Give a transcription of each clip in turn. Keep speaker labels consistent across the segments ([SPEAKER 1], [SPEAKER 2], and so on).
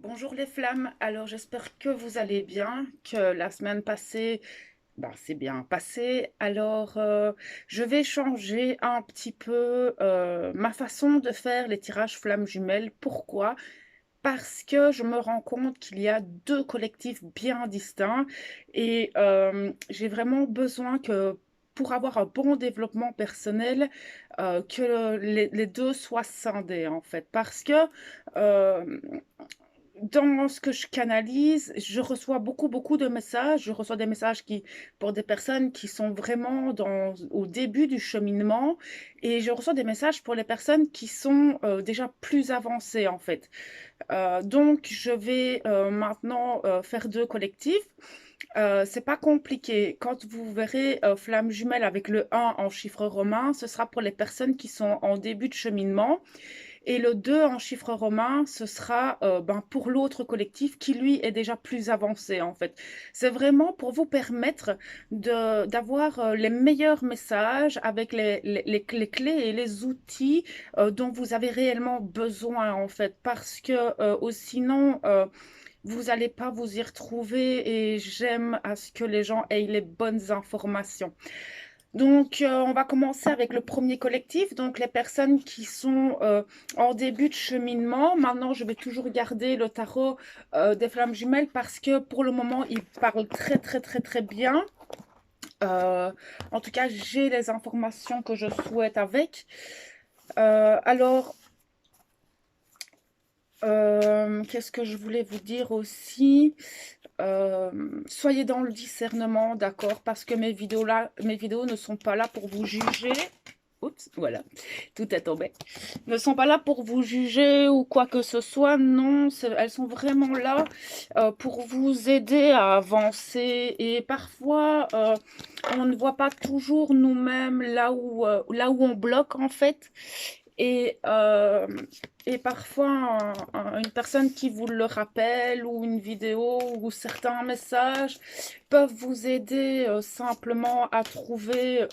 [SPEAKER 1] Bonjour les flammes, alors j'espère que vous allez bien, que la semaine passée, c'est bien passé. Je vais changer un petit peu ma façon de faire les tirages flammes jumelles. Pourquoi? Parce que je me rends compte qu'il y a deux collectifs bien distincts et j'ai vraiment besoin que pour avoir un bon développement personnel, que les deux soient scindés en fait. Parce que euh, dans ce que je canalise, je reçois beaucoup de messages. Je reçois des messages pour des personnes qui sont vraiment au début du cheminement et je reçois des messages pour les personnes qui sont déjà plus avancées en fait. Donc, je vais maintenant faire deux collectifs. C'est pas compliqué. Quand vous verrez flamme jumelle avec le 1 en chiffre romain, ce sera pour les personnes qui sont en début de cheminement. Et le 2 en chiffre romain, ce sera pour l'autre collectif qui, lui, est déjà plus avancé, en fait. C'est vraiment pour vous permettre d'avoir les meilleurs messages avec les clés et les outils dont vous avez réellement besoin, en fait. Parce que sinon, vous n'allez pas vous y retrouver et j'aime à ce que les gens aient les bonnes informations. Donc, on va commencer avec le premier collectif, donc les personnes qui sont en début de cheminement. Maintenant, je vais toujours garder le tarot des flammes jumelles parce que pour le moment, il parle très bien. Euh, En tout cas, j'ai les informations que je souhaite avec. Euh, alors, Qu'est-ce que je voulais vous dire aussi? Soyez dans le discernement, d'accord? Parce que mes vidéos ne sont pas là pour vous juger. Oups, voilà, tout est tombé. Ne sont pas là pour vous juger ou quoi que ce soit. Non, elles sont vraiment là pour vous aider à avancer. Et parfois, on ne voit pas toujours nous-mêmes là où on bloque en fait. Et, euh, et parfois, une personne qui vous le rappelle ou une vidéo ou certains messages peuvent vous aider simplement à trouver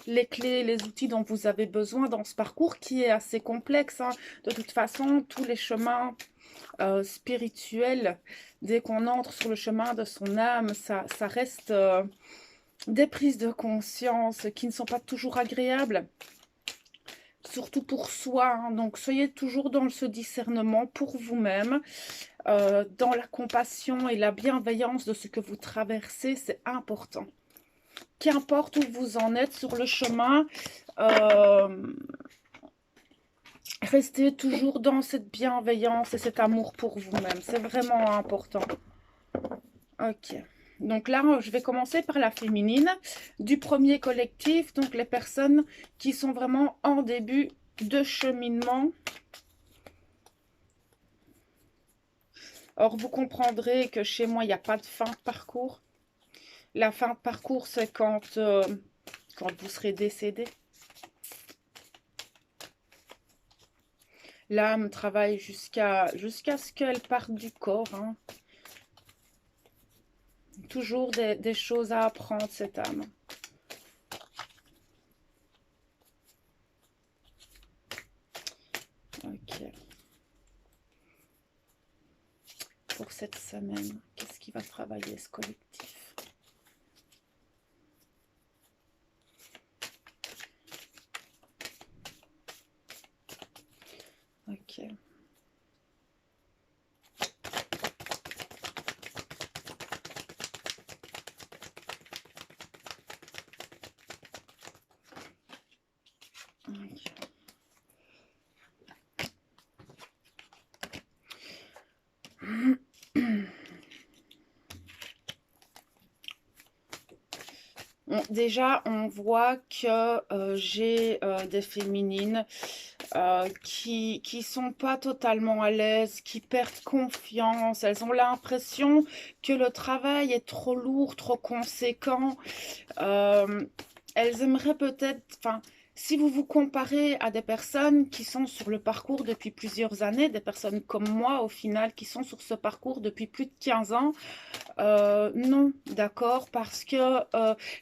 [SPEAKER 1] les clés, les outils dont vous avez besoin dans ce parcours qui est assez complexe, hein. De toute façon, tous les chemins spirituels, dès qu'on entre sur le chemin de son âme, ça reste des prises de conscience qui ne sont pas toujours agréables, surtout pour soi, hein. Donc, soyez toujours dans ce discernement pour vous-même, dans la compassion et la bienveillance de ce que vous traversez, c'est important. Qu'importe où vous en êtes sur le chemin, euh, restez toujours dans cette bienveillance et cet amour pour vous-même. C'est vraiment important. Ok. Donc là, je vais commencer par la féminine du premier collectif, donc les personnes qui sont vraiment en début de cheminement. Or, vous comprendrez que chez moi, il n'y a pas de fin de parcours. La fin de parcours, c'est quand vous serez décédé. L'âme travaille jusqu'à ce qu'elle parte du corps, hein. Toujours des choses à apprendre, cette âme. Ok. Pour cette semaine, qu'est-ce qui va travailler ce collectif? Ok. Ok. Bon, déjà, on voit que j'ai des féminines qui sont pas totalement à l'aise, qui perdent confiance. Elles ont l'impression que le travail est trop lourd, trop conséquent. Euh, Elles aimeraient peut-être, enfin, si vous vous comparez à des personnes qui sont sur le parcours depuis plusieurs années, des personnes comme moi au final qui sont sur ce parcours depuis plus de 15 ans, Non, d'accord, parce que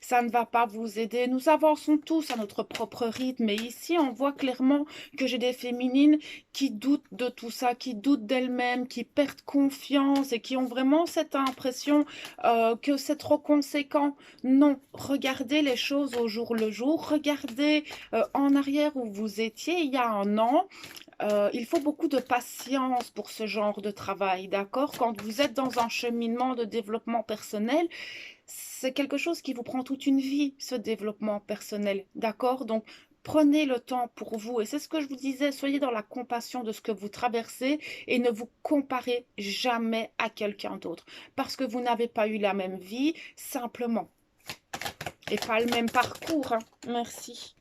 [SPEAKER 1] ça ne va pas vous aider. Nous avançons tous à notre propre rythme. Et ici, on voit clairement que j'ai des féminines qui doutent de tout ça, qui doutent d'elles-mêmes, qui perdent confiance et qui ont vraiment cette impression que c'est trop conséquent. Non, regardez les choses au jour le jour. Regardez en arrière où vous étiez il y a un an. Il faut beaucoup de patience pour ce genre de travail, d'accord? Quand vous êtes dans un cheminement de développement personnel, c'est quelque chose qui vous prend toute une vie, ce développement personnel, d'accord? Donc, prenez le temps pour vous. Et c'est ce que je vous disais, soyez dans la compassion de ce que vous traversez et ne vous comparez jamais à quelqu'un d'autre. Parce que vous n'avez pas eu la même vie, simplement. Et pas le même parcours, hein. Merci.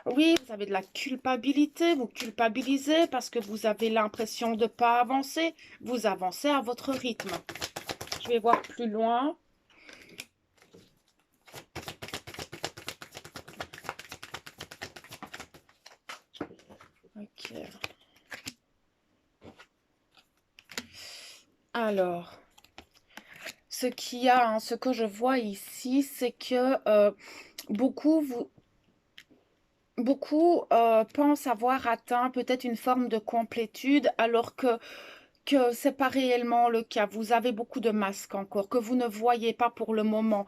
[SPEAKER 1] Oui, vous avez de la culpabilité, vous culpabilisez parce que vous avez l'impression de ne pas avancer. Vous avancez à votre rythme. Je vais voir plus loin. Ok. Alors, ce qu'il y a, hein, ce que je vois ici, c'est que beaucoup, beaucoup pensent avoir atteint peut-être une forme de complétude alors que c'est pas réellement le cas. Vous avez beaucoup de masques encore, que vous ne voyez pas pour le moment.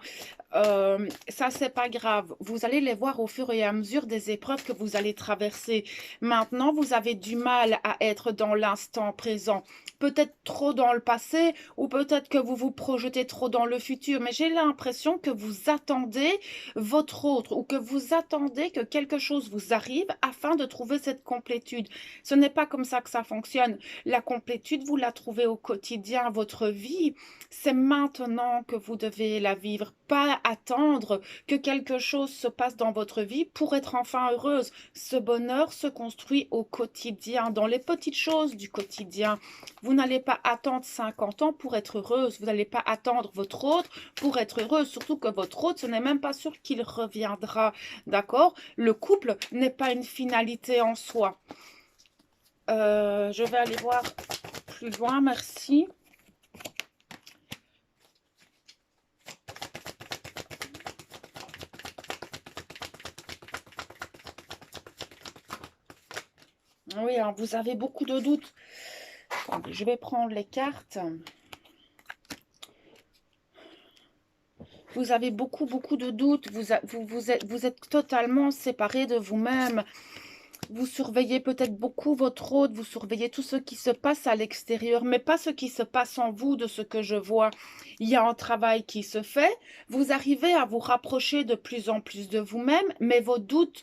[SPEAKER 1] Ça, c'est pas grave. Vous allez les voir au fur et à mesure des épreuves que vous allez traverser. Maintenant, vous avez du mal à être dans l'instant présent. Peut-être trop dans le passé ou peut-être que vous vous projetez trop dans le futur. Mais j'ai l'impression que vous attendez votre autre ou que vous attendez que quelque chose vous arrive afin de trouver cette complétude. Ce n'est pas comme ça que ça fonctionne. La complétude, vous la trouvez au quotidien. Votre vie, c'est maintenant que vous devez la vivre, pas attendre que quelque chose se passe dans votre vie pour être enfin heureuse. Ce bonheur se construit au quotidien, dans les petites choses du quotidien. Vous n'allez pas attendre 50 ans pour être heureuse. Vous n'allez pas attendre votre autre pour être heureuse. Surtout que votre autre, ce n'est même pas sûr qu'il reviendra. D'accord? Le couple n'est pas une finalité en soi. Je vais aller voir plus loin, merci. Oui, hein, vous avez beaucoup de doutes. Attendez, je vais prendre les cartes. Vous avez beaucoup de doutes. Vous êtes totalement séparé de vous-même. Vous surveillez peut-être beaucoup votre autre, vous surveillez tout ce qui se passe à l'extérieur, mais pas ce qui se passe en vous, de ce que je vois. Il y a un travail qui se fait, vous arrivez à vous rapprocher de plus en plus de vous-même, mais vos doutes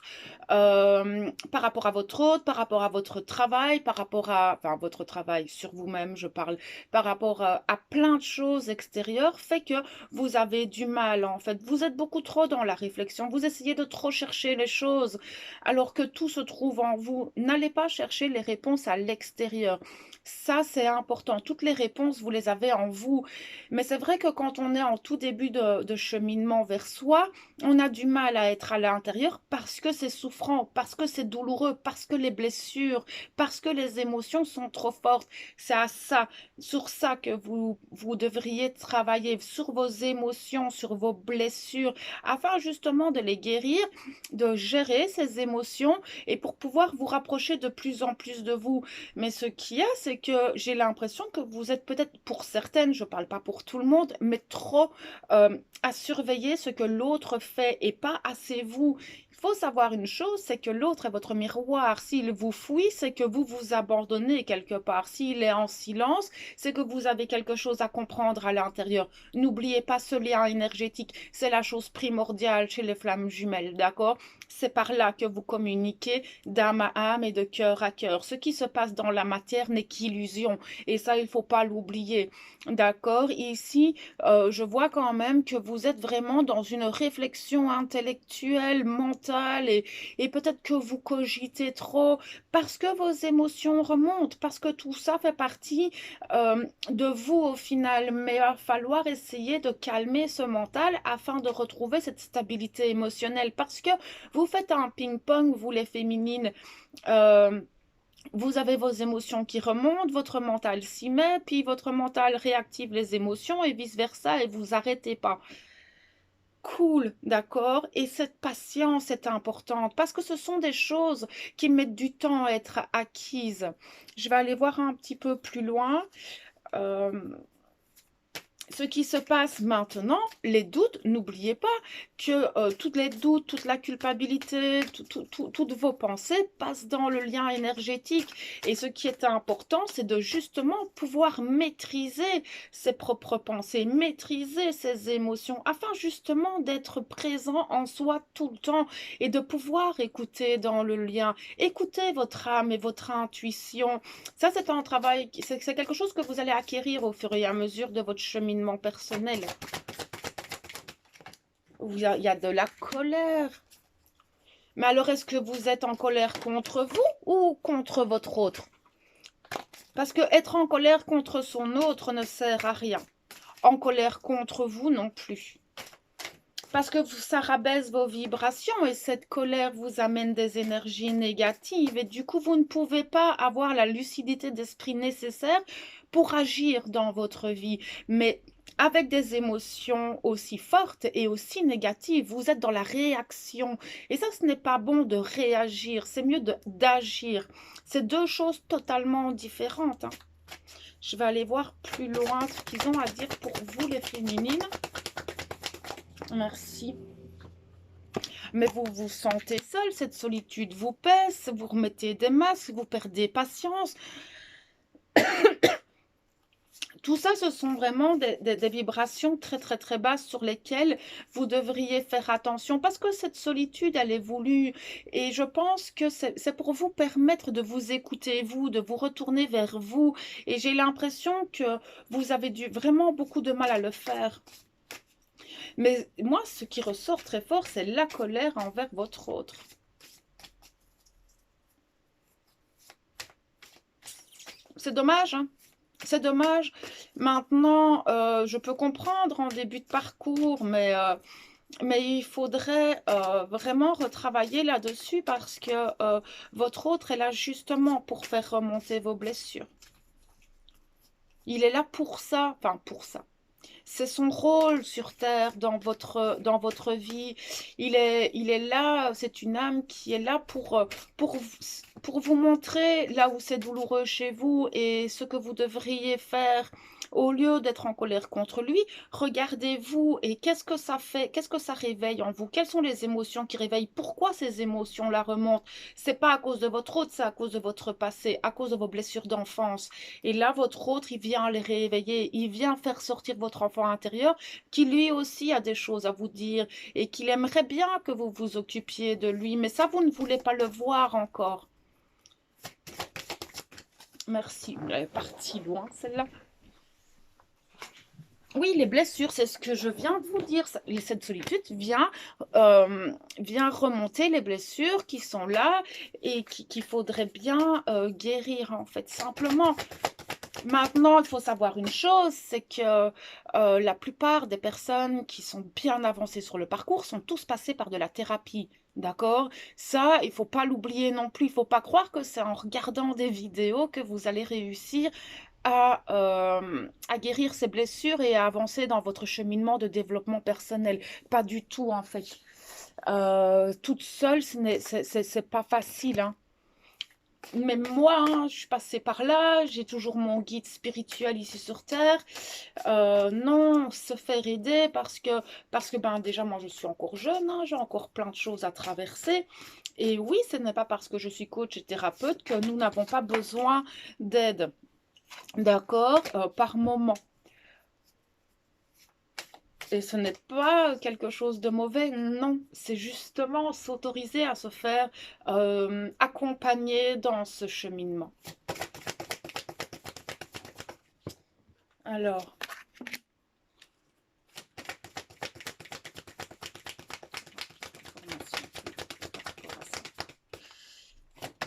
[SPEAKER 1] par rapport à votre autre, par rapport à votre travail, par rapport à, enfin, votre travail sur vous-même, je parle, par rapport à plein de choses extérieures, fait que vous avez du mal, en fait. Vous êtes beaucoup trop dans la réflexion, vous essayez de trop chercher les choses, alors que tout se trouve en vous. N'allez pas chercher les réponses à l'extérieur. Ça, c'est important. Toutes les réponses, vous les avez en vous. Mais c'est vrai que quand on est en tout début de cheminement vers soi, on a du mal à être à l'intérieur parce que c'est souffrant, parce que c'est douloureux, parce que les blessures, parce que les émotions sont trop fortes. C'est à ça, sur ça que vous devriez travailler, sur vos émotions, sur vos blessures, afin justement de les guérir, de gérer ces émotions et pour pouvoir vous rapprocher de plus en plus de vous. Mais ce qu'il y a, c'est que j'ai l'impression que vous êtes peut-être, pour certaines, je ne parle pas pour tout le monde, mais trop à surveiller ce que l'autre fait et pas assez vous. Il faut savoir une chose, c'est que l'autre est votre miroir. S'il vous fuit, c'est que vous vous abandonnez quelque part. S'il est en silence, c'est que vous avez quelque chose à comprendre à l'intérieur. N'oubliez pas ce lien énergétique. C'est la chose primordiale chez les flammes jumelles, d'accord? C'est par là que vous communiquez d'âme à âme et de cœur à cœur. Ce qui se passe dans la matière n'est qu'illusion. Et ça, il ne faut pas l'oublier. D'accord? Ici, je vois quand même que vous êtes vraiment dans une réflexion intellectuelle, mentale, et peut-être que vous cogitez trop parce que vos émotions remontent, parce que tout ça fait partie de vous au final. Mais il va falloir essayer de calmer ce mental afin de retrouver cette stabilité émotionnelle parce que vous faites un ping-pong, vous les féminines. Euh, Vous avez vos émotions qui remontent, votre mental s'y met, puis votre mental réactive les émotions et vice-versa, et vous arrêtez pas. Cool, d'accord? Et cette patience est importante parce que ce sont des choses qui mettent du temps à être acquises. Je vais aller voir un petit peu plus loin. Euh, Ce qui se passe maintenant, les doutes, n'oubliez pas que tous les doutes, toute la culpabilité, toutes vos pensées passent dans le lien énergétique. Et ce qui est important, c'est de justement pouvoir maîtriser ses propres pensées, maîtriser ses émotions, afin justement d'être présent en soi tout le temps et de pouvoir écouter dans le lien, écouter votre âme et votre intuition. Ça, c'est un travail, c'est quelque chose que vous allez acquérir au fur et à mesure de votre cheminement personnel. Il y a de la colère. Mais alors, est-ce que vous êtes en colère contre vous ou contre votre autre? Parce que être en colère contre son autre ne sert à rien. En colère contre vous non plus. Parce que ça rabaisse vos vibrations et cette colère vous amène des énergies négatives et du coup vous ne pouvez pas avoir la lucidité d'esprit nécessaire pour agir dans votre vie. Mais avec des émotions aussi fortes et aussi négatives, vous êtes dans la réaction. Et ça, ce n'est pas bon de réagir, c'est mieux d'agir. C'est deux choses totalement différentes, hein. Je vais aller voir plus loin ce qu'ils ont à dire pour vous les féminines. Merci. Mais vous vous sentez seul, cette solitude vous pèse, vous remettez des masques, vous perdez patience. Tout ça, ce sont vraiment des vibrations très très très basses sur lesquelles vous devriez faire attention parce que cette solitude, elle est voulue et je pense que c'est pour vous permettre de vous écouter, vous, de vous retourner vers vous et j'ai l'impression que vous avez vraiment beaucoup de mal à le faire. Mais moi, ce qui ressort très fort, c'est la colère envers votre autre. C'est dommage, hein? C'est dommage. Maintenant, je peux comprendre en début de parcours, mais il faudrait vraiment retravailler là-dessus parce que votre autre est là justement pour faire remonter vos blessures. Il est là pour ça, enfin pour ça. C'est son rôle sur Terre dans votre vie. Il est là, c'est une âme qui est là pour, pour vous montrer là où c'est douloureux chez vous et ce que vous devriez faire. Au lieu d'être en colère contre lui, regardez-vous et qu'est-ce que ça fait, qu'est-ce que ça réveille en vous, quelles sont les émotions qui réveillent, pourquoi ces émotions-là remontent. C'est pas à cause de votre autre, c'est à cause de votre passé, à cause de vos blessures d'enfance. Et là, votre autre, il vient les réveiller, il vient faire sortir votre enfant intérieur qui lui aussi a des choses à vous dire et qu'il aimerait bien que vous vous occupiez de lui. Mais ça, vous ne voulez pas le voir encore. Merci, elle est partie loin celle-là. Oui, les blessures, c'est ce que je viens de vous dire. Cette solitude vient remonter les blessures qui sont là et qu'il faudrait bien guérir, en fait, simplement. Maintenant, il faut savoir une chose, c'est que la plupart des personnes qui sont bien avancées sur le parcours sont tous passées par de la thérapie. D'accord? Ça, il faut pas l'oublier non plus. Il faut pas croire que c'est en regardant des vidéos que vous allez réussir à guérir ces blessures et à avancer dans votre cheminement de développement personnel. Pas du tout, en fait. Toute seule, c'est pas facile, hein. Même moi, hein, je suis passée par là, j'ai toujours mon guide spirituel ici sur Terre. Non, se faire aider parce que ben, déjà, moi, je suis encore jeune, hein, j'ai encore plein de choses à traverser. Et oui, ce n'est pas parce que je suis coach et thérapeute que nous n'avons pas besoin d'aide. D'accord? Par moment. Et ce n'est pas quelque chose de mauvais, non. C'est justement s'autoriser à se faire accompagner dans ce cheminement. Alors,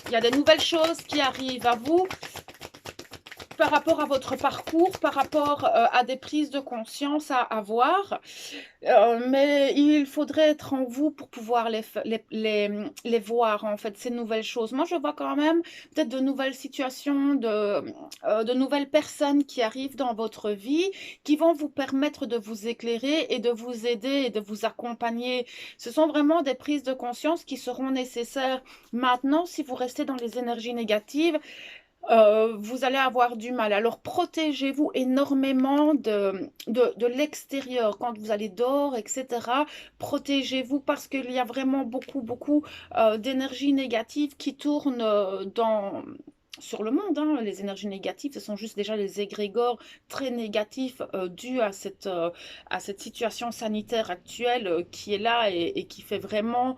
[SPEAKER 1] il y a des nouvelles choses qui arrivent à vous. par rapport à votre parcours, par rapport à des prises de conscience à avoir. Mais il faudrait être en vous pour pouvoir les voir, en fait, ces nouvelles choses. Moi, je vois quand même peut-être de nouvelles situations, de nouvelles personnes qui arrivent dans votre vie, qui vont vous permettre de vous éclairer et de vous aider et de vous accompagner. Ce sont vraiment des prises de conscience qui seront nécessaires. Maintenant, si vous restez dans les énergies négatives, vous allez avoir du mal. Alors protégez-vous énormément de l'extérieur quand vous allez dehors, etc. Protégez-vous parce qu'il y a vraiment beaucoup d'énergie négative qui tourne sur le monde, hein. Les énergies négatives, ce sont juste déjà les égrégores très négatifs dus à cette situation sanitaire actuelle qui est là et qui fait vraiment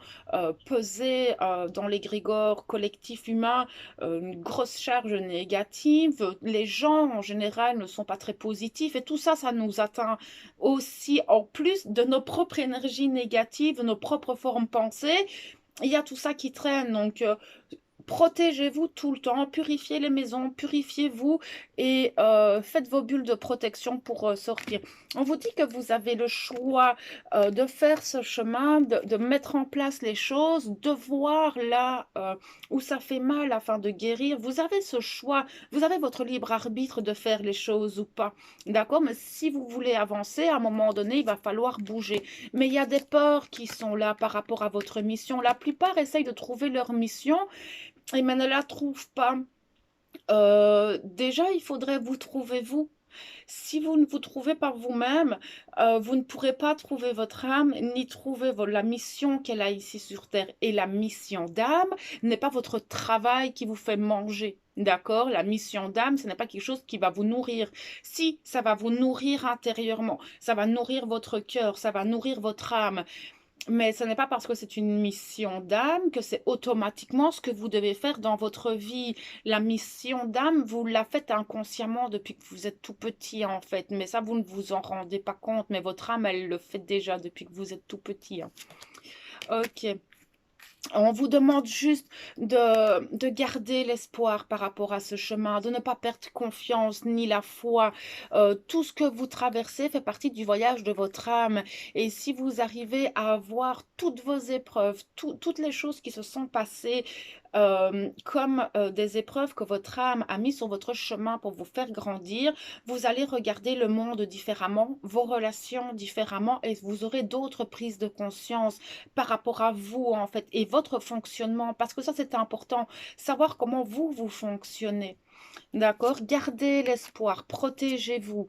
[SPEAKER 1] peser dans l'égrégore collectif humain une grosse charge négative. Les gens en général ne sont pas très positifs et tout ça, ça nous atteint aussi en plus de nos propres énergies négatives, nos propres formes pensées. Il y a tout ça qui traîne, donc protégez-vous tout le temps, purifiez les maisons, purifiez-vous et faites vos bulles de protection pour sortir. On vous dit que vous avez le choix de faire ce chemin, de mettre en place les choses, de voir là où ça fait mal afin de guérir. Vous avez ce choix, vous avez votre libre arbitre de faire les choses ou pas. D'accord? Mais si vous voulez avancer, à un moment donné, il va falloir bouger. Mais il y a des peurs qui sont là par rapport à votre mission. La plupart essayent de trouver leur mission mais ne la trouvent pas. Déjà, il faudrait vous trouver vous. Si vous ne vous trouvez pas vous-même, vous ne pourrez pas trouver votre âme, ni trouver la mission qu'elle a ici sur Terre. Et la mission d'âme n'est pas votre travail qui vous fait manger. D'accord? La mission d'âme, ce n'est pas quelque chose qui va vous nourrir. Si, ça va vous nourrir intérieurement, ça va nourrir votre cœur, ça va nourrir votre âme. Mais ce n'est pas parce que c'est une mission d'âme que c'est automatiquement ce que vous devez faire dans votre vie. La mission d'âme, vous la faites inconsciemment depuis que vous êtes tout petit, en fait. Mais ça, vous ne vous en rendez pas compte. Mais votre âme, elle le fait déjà depuis que vous êtes tout petit, hein. Ok. On vous demande juste de garder l'espoir par rapport à ce chemin, de ne pas perdre confiance ni la foi. Tout ce que vous traversez fait partie du voyage de votre âme. Et si vous arrivez à avoir toutes vos épreuves, toutes les choses qui se sont passées comme des épreuves que votre âme a mis sur votre chemin pour vous faire grandir, vous allez regarder le monde différemment, vos relations différemment et vous aurez d'autres prises de conscience par rapport à vous en fait et votre fonctionnement parce que ça c'est important, savoir comment vous fonctionnez. D'accord? Gardez l'espoir, protégez-vous.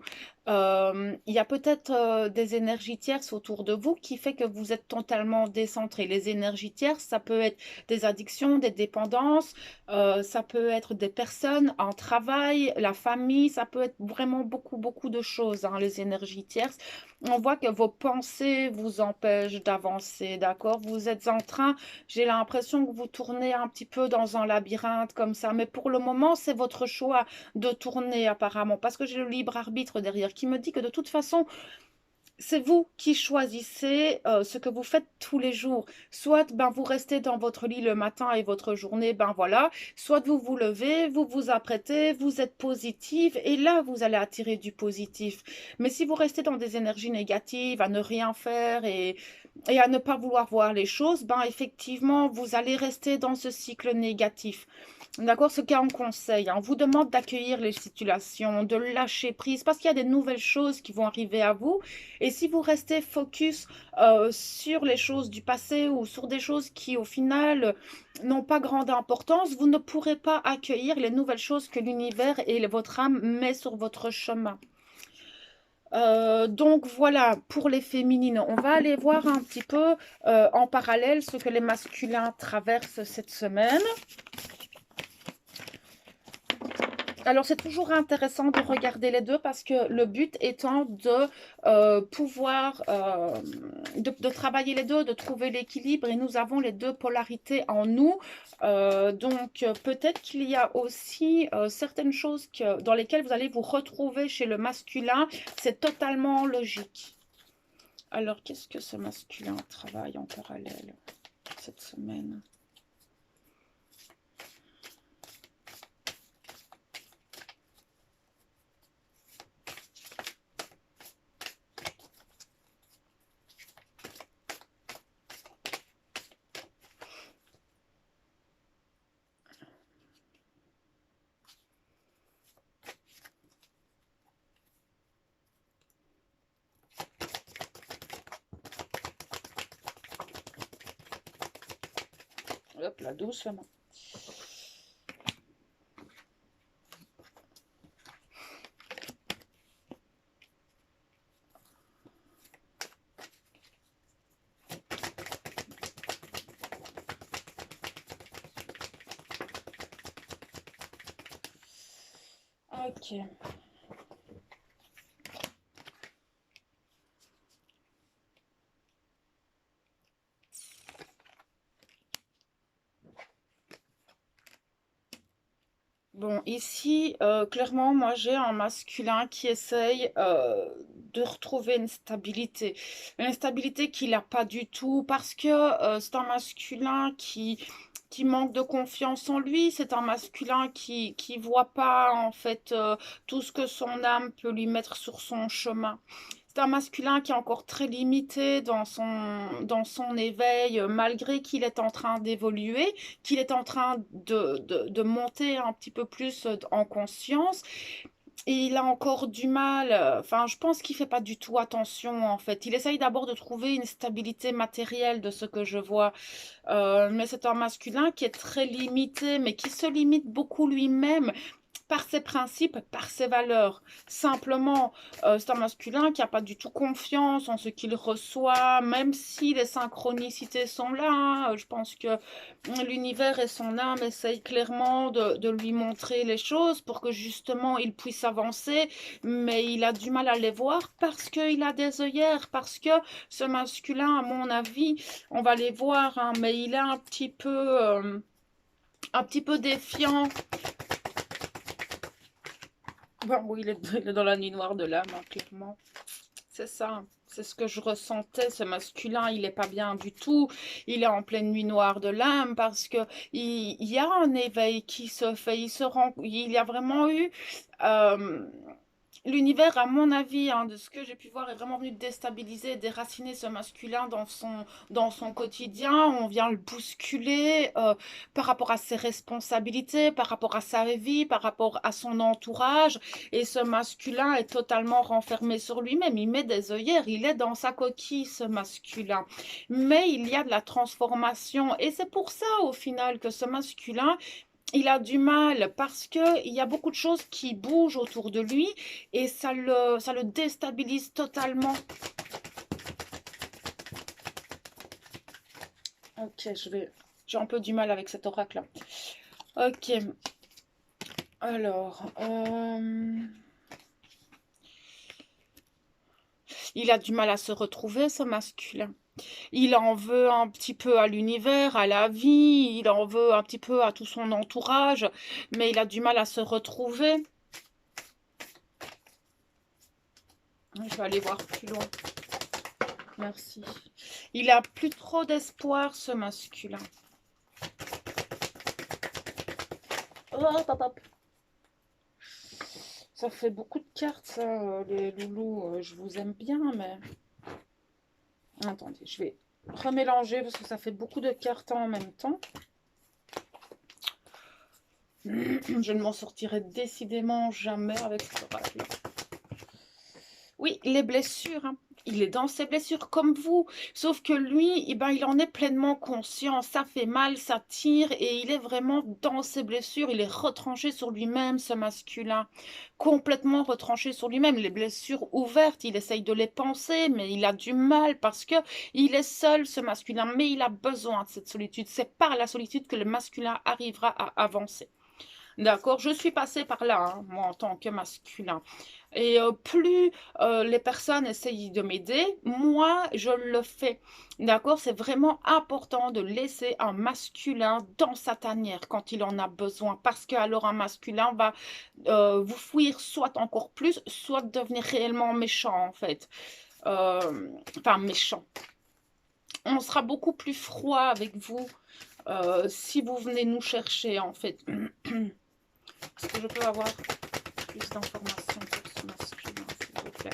[SPEAKER 1] Il y a peut-être des énergies tierces autour de vous qui fait que vous êtes totalement décentré. Les énergies tierces, ça peut être des addictions, des dépendances, ça peut être des personnes en travail, la famille, ça peut être vraiment beaucoup de choses, hein, les énergies tierces. On voit que vos pensées vous empêchent d'avancer, d'accord? Vous êtes en train, j'ai l'impression que vous tournez un petit peu dans un labyrinthe comme ça, mais pour le moment, c'est votre choix de tourner apparemment, parce que j'ai le libre arbitre derrière qui me dit que de toute façon, c'est vous qui choisissez ce que vous faites tous les jours. Soit ben, vous restez dans votre lit le matin et votre journée, ben voilà. Soit vous vous levez, vous vous apprêtez, vous êtes positif et là, vous allez attirer du positif. Mais si vous restez dans des énergies négatives, à ne rien faire et à ne pas vouloir voir les choses, ben effectivement, vous allez rester dans ce cycle négatif. D'accord? Ce qu'on conseille, hein, on vous demande d'accueillir les situations, de lâcher prise, parce qu'il y a des nouvelles choses qui vont arriver à vous. Et si vous restez focus sur les choses du passé ou sur des choses qui, au final, n'ont pas grande importance, vous ne pourrez pas accueillir les nouvelles choses que l'univers et votre âme met sur votre chemin. Donc voilà, pour les féminines, on va aller voir un petit peu en parallèle ce que les masculins traversent cette semaine. Alors, c'est toujours intéressant de regarder les deux parce que le but étant de pouvoir de travailler les deux, de trouver l'équilibre et nous avons les deux polarités en nous. Donc, peut-être qu'il y a aussi certaines choses dans lesquelles vous allez vous retrouver chez le masculin. C'est totalement logique. Alors, qu'est-ce que ce masculin travaille en parallèle cette semaine ? Hop là, doucement. Ok. Bon, ici, clairement, moi, j'ai un masculin qui essaye de retrouver une stabilité qu'il n'a pas du tout, parce que c'est un masculin qui manque de confiance en lui, c'est un masculin qui voit pas, en fait, tout ce que son âme peut lui mettre sur son chemin. C'est un masculin qui est encore très limité dans son éveil, malgré qu'il est en train d'évoluer, qu'il est en train de monter un petit peu plus en conscience. Et il a encore du mal, enfin, je pense qu'il fait pas du tout attention, en fait. Il essaye d'abord de trouver une stabilité matérielle de ce que je vois. Mais c'est un masculin qui est très limité, mais qui se limite beaucoup lui-même par ses principes, par ses valeurs. Simplement, c'est un masculin qui n'a pas du tout confiance en ce qu'il reçoit, même si les synchronicités sont là. Hein. Je pense que l'univers et son âme essayent clairement de lui montrer les choses pour que justement il puisse avancer, mais il a du mal à les voir parce qu'il a des œillères, parce que ce masculin, à mon avis, on va les voir, hein, mais il est un petit peu défiant. Bon, oui, il est dans la nuit noire de l'âme, hein, clairement. C'est ça. C'est ce que je ressentais. Ce masculin, il est pas bien du tout. Il est en pleine nuit noire de l'âme parce que il y a un éveil qui se fait. Il y a vraiment eu euh, l'univers, à mon avis, hein, de ce que j'ai pu voir, est vraiment venu déstabiliser, déraciner ce masculin dans son quotidien. On vient le bousculer par rapport à ses responsabilités, par rapport à sa vie, par rapport à son entourage. Et ce masculin est totalement renfermé sur lui-même. Il met des œillères, il est dans sa coquille, ce masculin. Mais il y a de la transformation. Et c'est pour ça, au final, que ce masculin, il a du mal parce que il y a beaucoup de choses qui bougent autour de lui et ça le déstabilise totalement. Ok, j'ai un peu du mal avec cet oracle-là. Ok, alors, il a du mal à se retrouver, ce masculin. Il en veut un petit peu à l'univers, à la vie, il en veut un petit peu à tout son entourage, mais il a du mal à se retrouver. Je vais aller voir plus loin. Merci. Il a plus trop d'espoir, ce masculin. Hop, hop, hop. Ça fait beaucoup de cartes, ça, les loulous. Je vous aime bien, mais... Attendez, je vais remélanger parce que ça fait beaucoup de cartes en même temps. Je ne m'en sortirai décidément jamais avec ce oracle. Oui, les blessures, hein. Il est dans ses blessures comme vous, sauf que lui, eh ben, il en est pleinement conscient. Ça fait mal, ça tire, et il est vraiment dans ses blessures. Il est retranché sur lui-même, ce masculin, complètement retranché sur lui-même. Les blessures ouvertes, il essaye de les penser, mais il a du mal parce que il est seul, ce masculin. Mais il a besoin de cette solitude. C'est par la solitude que le masculin arrivera à avancer. D'accord, je suis passée par là, hein, moi, en tant que masculin. Et plus les personnes essayent de m'aider, moi, je le fais. D'accord, c'est vraiment important de laisser un masculin dans sa tanière quand il en a besoin. Parce que alors un masculin va vous fuir soit encore plus, soit devenir réellement méchant, en fait. Enfin, méchant. On sera beaucoup plus froid avec vous si vous venez nous chercher, en fait. Est-ce que je peux avoir plus d'informations sur ce masculin, s'il vous plaît?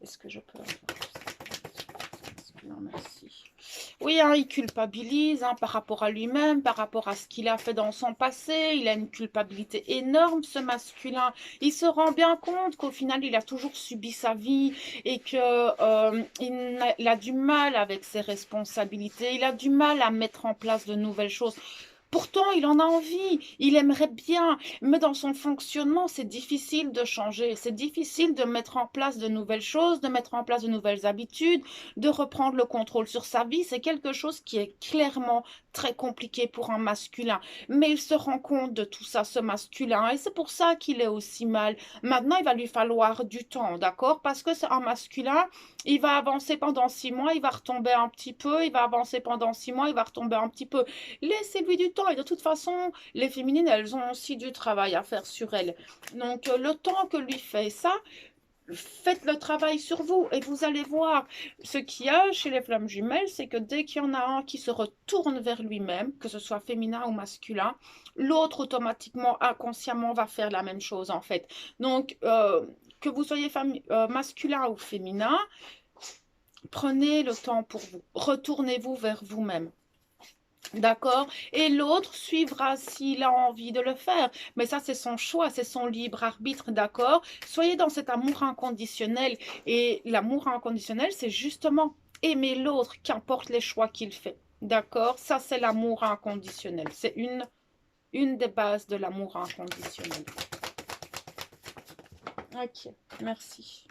[SPEAKER 1] Est-ce que je peux avoir plus d'informations sur ce masculin? Merci. Oui, Oui, hein, il culpabilise hein, par rapport à lui-même, par rapport à ce qu'il a fait dans son passé. Il a une culpabilité énorme, ce masculin. Il se rend bien compte qu'au final, il a toujours subi sa vie et que il a du mal avec ses responsabilités. Il a du mal à mettre en place de nouvelles choses. Pourtant, il en a envie, il aimerait bien, mais dans son fonctionnement, c'est difficile de changer, c'est difficile de mettre en place de nouvelles choses, de mettre en place de nouvelles habitudes, de reprendre le contrôle sur sa vie. C'est quelque chose qui est clairement très compliqué pour un masculin. Mais il se rend compte de tout ça, ce masculin, et c'est pour ça qu'il est aussi mal. Maintenant, il va lui falloir du temps, d'accord? Parce que c'est un masculin, il va avancer pendant 6 mois, il va retomber un petit peu, il va avancer pendant 6 mois, il va retomber un petit peu. Laissez-lui du temps. Et de toute façon, les féminines, elles ont aussi du travail à faire sur elles. Donc, le temps que lui fait ça, faites le travail sur vous et vous allez voir. Ce qu'il y a chez les flammes jumelles, c'est que dès qu'il y en a un qui se retourne vers lui-même, que ce soit féminin ou masculin, l'autre automatiquement, inconsciemment, va faire la même chose en fait. Donc, que vous soyez masculin ou féminin, prenez le temps pour vous. Retournez-vous vers vous-même. D'accord? Et l'autre suivra s'il a envie de le faire. Mais ça, c'est son choix, c'est son libre arbitre, d'accord? Soyez dans cet amour inconditionnel. Et l'amour inconditionnel, c'est justement aimer l'autre, qu'importe les choix qu'il fait. D'accord? Ça, c'est l'amour inconditionnel. C'est une des bases de l'amour inconditionnel. Ok, merci.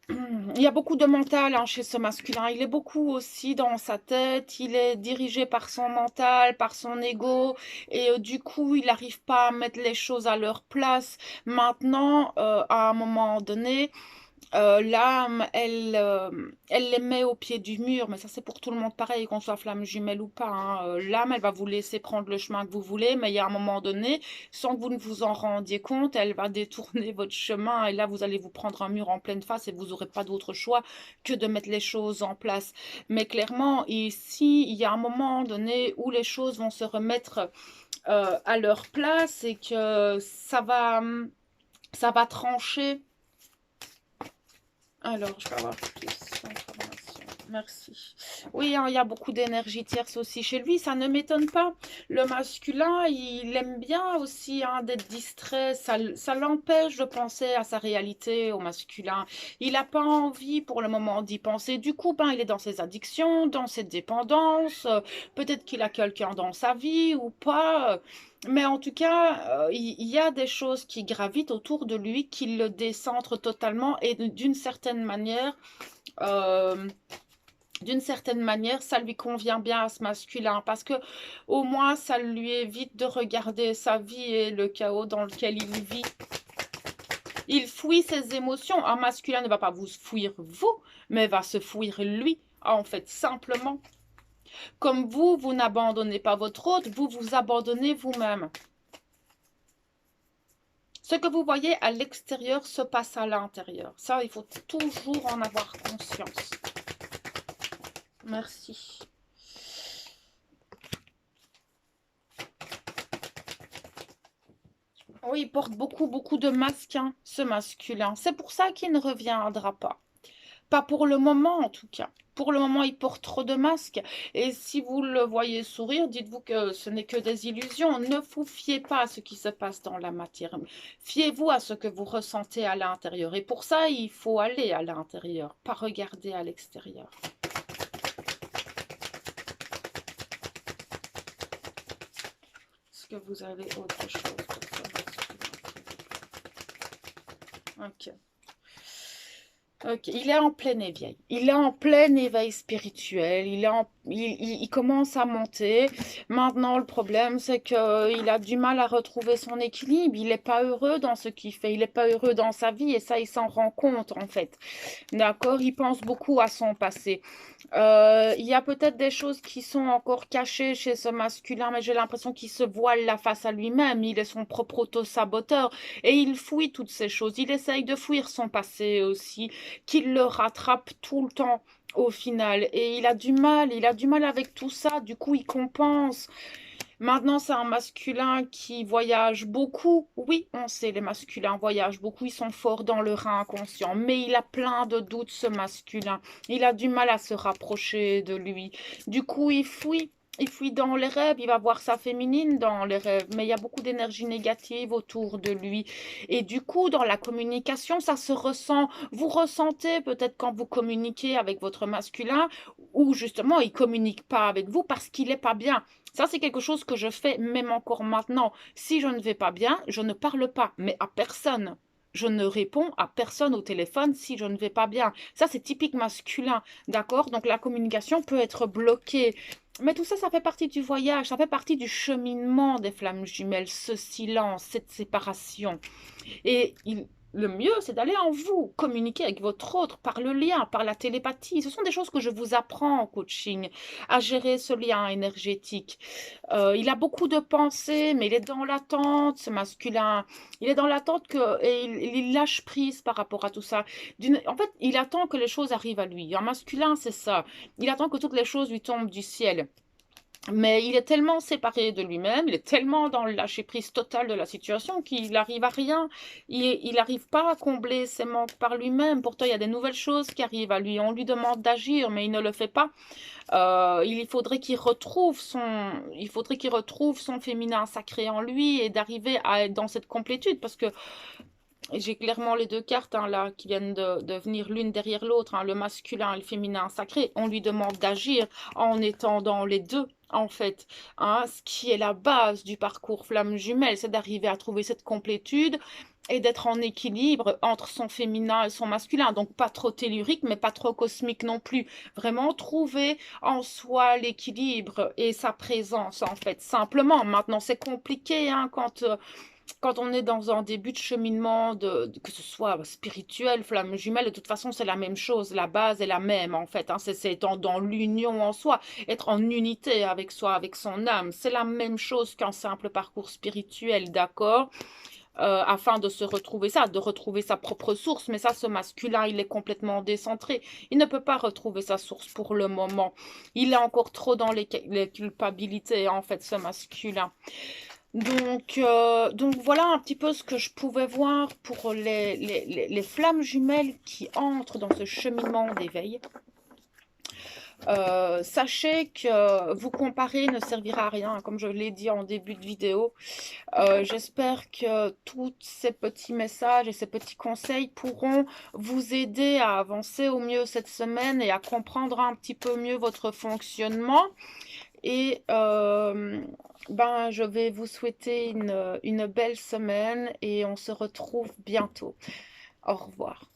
[SPEAKER 1] Il y a beaucoup de mental hein, chez ce masculin. Il est beaucoup aussi dans sa tête. Il est dirigé par son mental, par son ego. Et du coup, il n'arrive pas à mettre les choses à leur place. Maintenant, à un moment donné, l'âme, elle les met au pied du mur, mais ça c'est pour tout le monde pareil, qu'on soit flamme jumelle ou pas. Hein. L'âme, elle va vous laisser prendre le chemin que vous voulez, mais il y a un moment donné, sans que vous ne vous en rendiez compte, elle va détourner votre chemin et là vous allez vous prendre un mur en pleine face et vous n'aurez pas d'autre choix que de mettre les choses en place. Mais clairement, ici, il y a un moment donné où les choses vont se remettre à leur place et que ça va trancher. Alors, je vais avoir plus d'informations. Merci. Oui, hein, il y a beaucoup d'énergie tierce aussi chez lui. Ça ne m'étonne pas. Le masculin, il aime bien aussi hein, d'être distrait. Ça l'empêche de penser à sa réalité, au masculin. Il n'a pas envie pour le moment d'y penser. Du coup, ben, il est dans ses addictions, dans ses dépendances. Peut-être qu'il a quelqu'un dans sa vie ou pas. Mais en tout cas, il y a des choses qui gravitent autour de lui, qui le décentrent totalement et euh, d'une certaine manière, ça lui convient bien à ce masculin parce que au moins, ça lui évite de regarder sa vie et le chaos dans lequel il vit. Il fouille ses émotions. Un masculin ne va pas vous fuir vous, mais va se fuir lui, en fait, simplement. Comme vous, vous n'abandonnez pas votre hôte, vous vous abandonnez vous-même. Ce que vous voyez à l'extérieur se passe à l'intérieur. Ça, il faut toujours en avoir conscience. Merci. Oui, il porte beaucoup, beaucoup de masques, hein, ce masculin. C'est pour ça qu'il ne reviendra pas. Pas pour le moment, en tout cas. Pour le moment, il porte trop de masques. Et si vous le voyez sourire, dites-vous que ce n'est que des illusions. Ne vous fiez pas à ce qui se passe dans la matière. Fiez-vous à ce que vous ressentez à l'intérieur. Et pour ça, il faut aller à l'intérieur, pas regarder à l'extérieur. Est-ce que vous avez autre chose pour ça? Ok. Ok, il est en plein éveil. Il est en plein éveil spirituel. Il commence à monter. Maintenant, le problème, c'est qu'il a du mal à retrouver son équilibre. Il n'est pas heureux dans ce qu'il fait. Il n'est pas heureux dans sa vie. Et ça, il s'en rend compte, en fait. D'accord? Il pense beaucoup à son passé. Il y a peut-être des choses qui sont encore cachées chez ce masculin, mais j'ai l'impression qu'il se voile la face à lui-même. Il est son propre auto-saboteur et il fouille toutes ces choses. Il essaye de fuir son passé aussi, qu'il le rattrape tout le temps au final. Et il a du mal avec tout ça. Du coup, il compense. Maintenant, c'est un masculin qui voyage beaucoup. Oui, on sait, les masculins voyagent beaucoup, ils sont forts dans leur inconscient, mais il a plein de doutes, ce masculin. Il a du mal à se rapprocher de lui. Du coup, il fuit. Il fuit dans les rêves, il va voir sa féminine dans les rêves, mais il y a beaucoup d'énergie négative autour de lui. Et du coup, dans la communication, ça se ressent. Vous ressentez peut-être quand vous communiquez avec votre masculin, ou justement, il communique pas avec vous parce qu'il n'est pas bien. Ça, c'est quelque chose que je fais même encore maintenant. Si je ne vais pas bien, je ne parle pas, mais à personne. Je ne réponds à personne au téléphone si je ne vais pas bien. Ça, c'est typique masculin, d'accord? Donc la communication peut être bloquée. Mais tout ça, ça fait partie du voyage, ça fait partie du cheminement des flammes jumelles, ce silence, cette séparation. Et le mieux, c'est d'aller en vous, communiquer avec votre autre par le lien, par la télépathie. Ce sont des choses que je vous apprends en coaching, à gérer ce lien énergétique. Il a beaucoup de pensées, mais il est dans l'attente, ce masculin. Il est dans l'attente et il lâche prise par rapport à tout ça. En fait, il attend que les choses arrivent à lui. Un masculin, c'est ça. Il attend que toutes les choses lui tombent du ciel. Mais il est tellement séparé de lui-même, il est tellement dans le lâcher-prise total de la situation qu'il n'arrive à rien. Il n'arrive pas à combler ses manques par lui-même. Pourtant, il y a des nouvelles choses qui arrivent à lui. On lui demande d'agir, mais il ne le fait pas. Il faudrait qu'il retrouve son féminin sacré en lui et d'arriver à être dans cette complétude. Parce que j'ai clairement les deux cartes hein, là qui viennent de venir l'une derrière l'autre, hein, le masculin et le féminin sacré. On lui demande d'agir en étant dans les deux, en fait. Hein, ce qui est la base du parcours flamme jumelle, c'est d'arriver à trouver cette complétude et d'être en équilibre entre son féminin et son masculin. Donc pas trop tellurique, mais pas trop cosmique non plus. Vraiment trouver en soi l'équilibre et sa présence, en fait, simplement. Maintenant, c'est compliqué hein, quand on est dans un début de cheminement, que ce soit spirituel, flamme jumelle, de toute façon, c'est la même chose. La base est la même, en fait. Hein, c'est étant dans l'union en soi, être en unité avec soi, avec son âme. C'est la même chose qu'un simple parcours spirituel, d'accord afin de se retrouver ça, de retrouver sa propre source. Mais ça, ce masculin, il est complètement décentré. Il ne peut pas retrouver sa source pour le moment. Il est encore trop dans les culpabilités, en fait, ce masculin. Donc voilà un petit peu ce que je pouvais voir pour les flammes jumelles qui entrent dans ce cheminement d'éveil. Sachez que vous comparer ne servira à rien, comme je l'ai dit en début de vidéo. J'espère que tous ces petits messages et ces petits conseils pourront vous aider à avancer au mieux cette semaine et à comprendre un petit peu mieux votre fonctionnement. Et ben, je vais vous souhaiter une belle semaine et on se retrouve bientôt. Au revoir.